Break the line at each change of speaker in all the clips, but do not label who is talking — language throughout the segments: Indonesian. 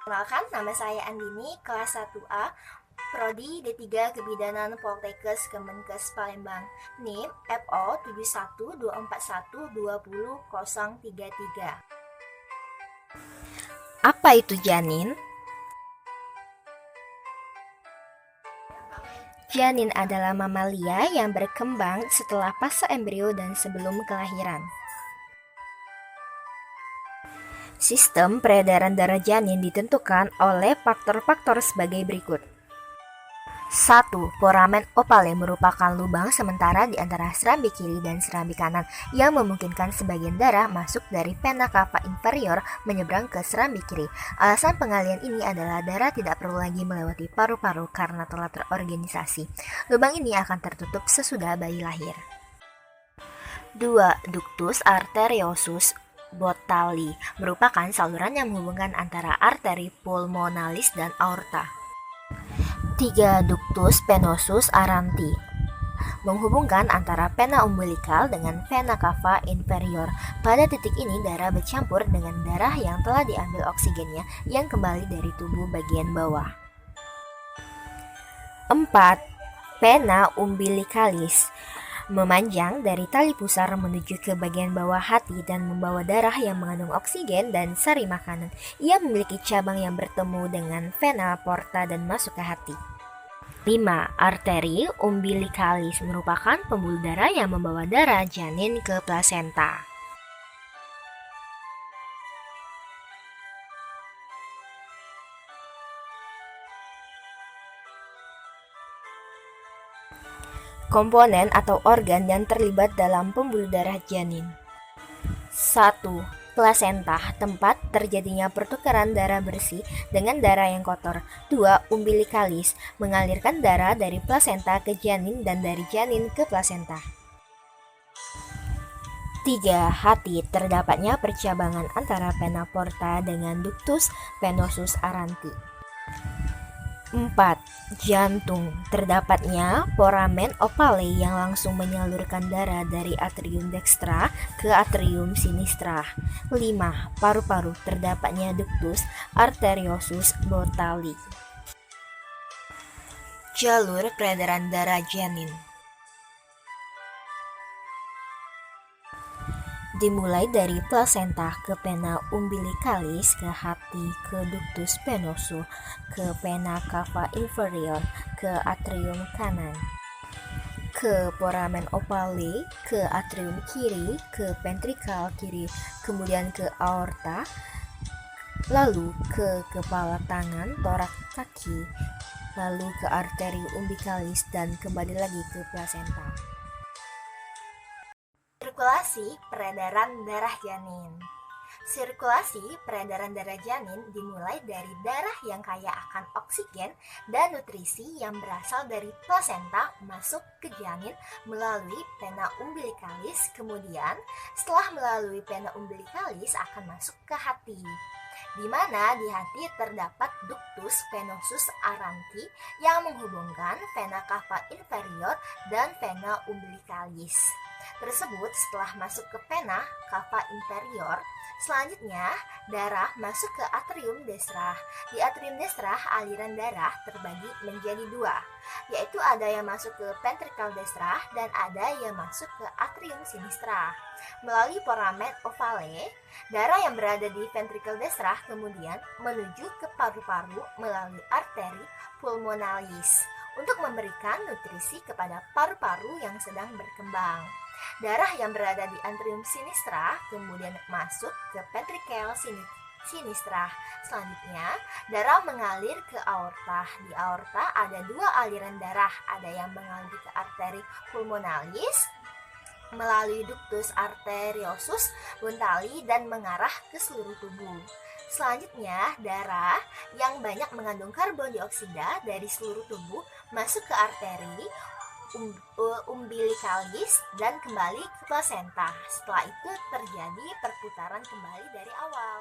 Perkenalkan, nama saya Andini, kelas 1A, Prodi D3 Kebidanan Poltekkes Kemenkes Palembang. NIM FO 7124120033. Apa itu janin? Janin adalah mamalia yang berkembang setelah fase embrio dan sebelum kelahiran. Sistem peredaran darah janin ditentukan oleh faktor-faktor sebagai berikut. 1. Foramen ovale merupakan lubang sementara di antara serambi kiri dan serambi kanan yang memungkinkan sebagian darah masuk dari vena cava inferior menyeberang ke serambi kiri. Alasan pengalian ini adalah darah tidak perlu lagi melewati paru-paru karena telah terorganisasi. Lubang ini akan tertutup sesudah bayi lahir. 2. Ductus arteriosus Botali merupakan saluran yang menghubungkan antara arteri pulmonalis dan aorta. 3. Ductus venosus aranti menghubungkan antara vena umbilikal dengan vena cava inferior. Pada titik ini darah bercampur dengan darah yang telah diambil oksigennya yang kembali dari tubuh bagian bawah. 4. Vena umbilicalis memanjang dari tali pusar menuju ke bagian bawah hati dan membawa darah yang mengandung oksigen dan sari makanan. Ia memiliki cabang yang bertemu dengan vena porta dan masuk ke hati. 5. Arteri umbilicalis merupakan pembuluh darah yang membawa darah janin ke plasenta. Komponen atau organ yang terlibat dalam pembuluh darah janin. 1. Plasenta, tempat terjadinya pertukaran darah bersih dengan darah yang kotor. 2. Umbilicalis, mengalirkan darah dari plasenta ke janin dan dari janin ke plasenta. 3. Hati, terdapatnya percabangan antara vena porta dengan ductus venosus aranti. 4. Jantung, terdapatnya foramen ovale yang langsung menyalurkan darah dari atrium dextra ke atrium sinistra. 5. Paru-paru, terdapatnya ductus arteriosus Botali. Jalur peredaran darah janin dimulai dari plasenta ke vena umbilicalis, ke hati, ke ductus venosus, ke vena cava inferior, ke atrium kanan, ke foramen ovale, ke atrium kiri, ke ventrikal kiri, kemudian ke aorta, lalu ke kepala tangan, torak kaki, lalu ke arteri umbilicalis dan kembali lagi ke plasenta. Sirkulasi peredaran darah janin. Sirkulasi peredaran darah janin dimulai dari darah yang kaya akan oksigen dan nutrisi yang berasal dari plasenta masuk ke janin melalui vena umbilicalis, kemudian setelah melalui vena umbilicalis akan masuk ke hati, di mana di hati terdapat ductus venosus aranti yang menghubungkan vena cava inferior dan vena umbilicalis tersebut. Setelah masuk ke vena cava inferior, selanjutnya darah masuk ke atrium destra. Di atrium destra aliran darah terbagi menjadi dua, yaitu ada yang masuk ke ventrikal destra dan ada yang masuk ke atrium sinistra. Melalui foramen ovale, darah yang berada di ventrikal destra kemudian menuju ke paru-paru melalui arteri pulmonalis untuk memberikan nutrisi kepada paru-paru yang sedang berkembang. Darah yang berada di atrium sinistra kemudian masuk ke ventrikel sinistra. Selanjutnya, darah mengalir ke aorta. Di aorta ada dua aliran darah, ada yang mengalir ke arteri pulmonalis melalui ductus arteriosus Botali dan mengarah ke seluruh tubuh. Selanjutnya, darah yang banyak mengandung karbon dioksida dari seluruh tubuh masuk ke arteri umbilicalis dan kembali ke plasenta. Setelah itu terjadi perputaran kembali dari awal.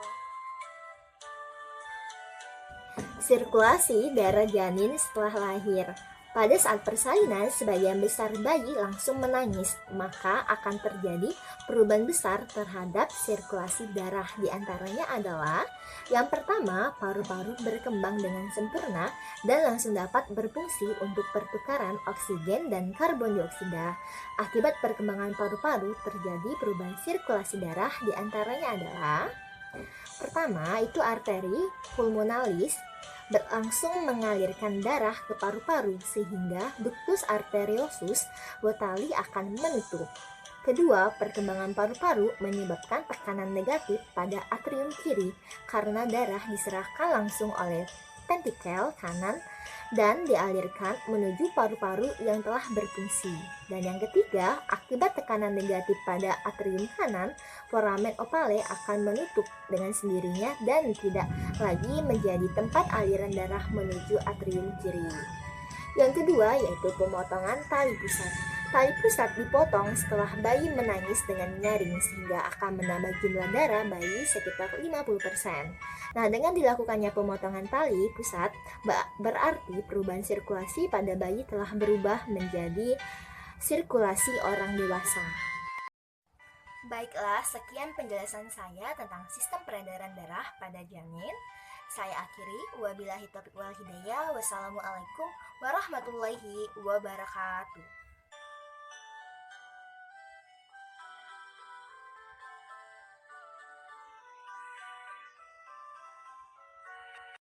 Sirkulasi darah janin setelah lahir. Pada saat persalinan, sebagian besar bayi langsung menangis, maka akan terjadi perubahan besar terhadap sirkulasi darah. Di antaranya adalah yang pertama, paru-paru berkembang dengan sempurna dan langsung dapat berfungsi untuk pertukaran oksigen dan karbon dioksida. Akibat perkembangan paru-paru terjadi perubahan sirkulasi darah, di antaranya adalah pertama, itu arteri pulmonalis berlangsung mengalirkan darah ke paru-paru sehingga ductus arteriosus botali akan menutup. Kedua, perkembangan paru-paru menyebabkan tekanan negatif pada atrium kiri karena darah diserahkan langsung oleh ventrikel kanan dan dialirkan menuju paru-paru yang telah berfungsi. Dan yang ketiga, akibat tekanan negatif pada atrium kanan, foramen ovale akan menutup dengan sendirinya dan tidak lagi menjadi tempat aliran darah menuju atrium kiri. Yang kedua yaitu pemotongan tali pusat. Tali pusat dipotong setelah bayi menangis dengan nyaring sehingga akan menambah jumlah darah bayi sekitar 50%. Nah, dengan dilakukannya pemotongan tali pusat, berarti perubahan sirkulasi pada bayi telah berubah menjadi sirkulasi orang dewasa. Baiklah, sekian penjelasan saya tentang sistem peredaran darah pada janin. Saya akhiri, wabillahi taufiq wal hidayah. Wassalamualaikum warahmatullahi wabarakatuh.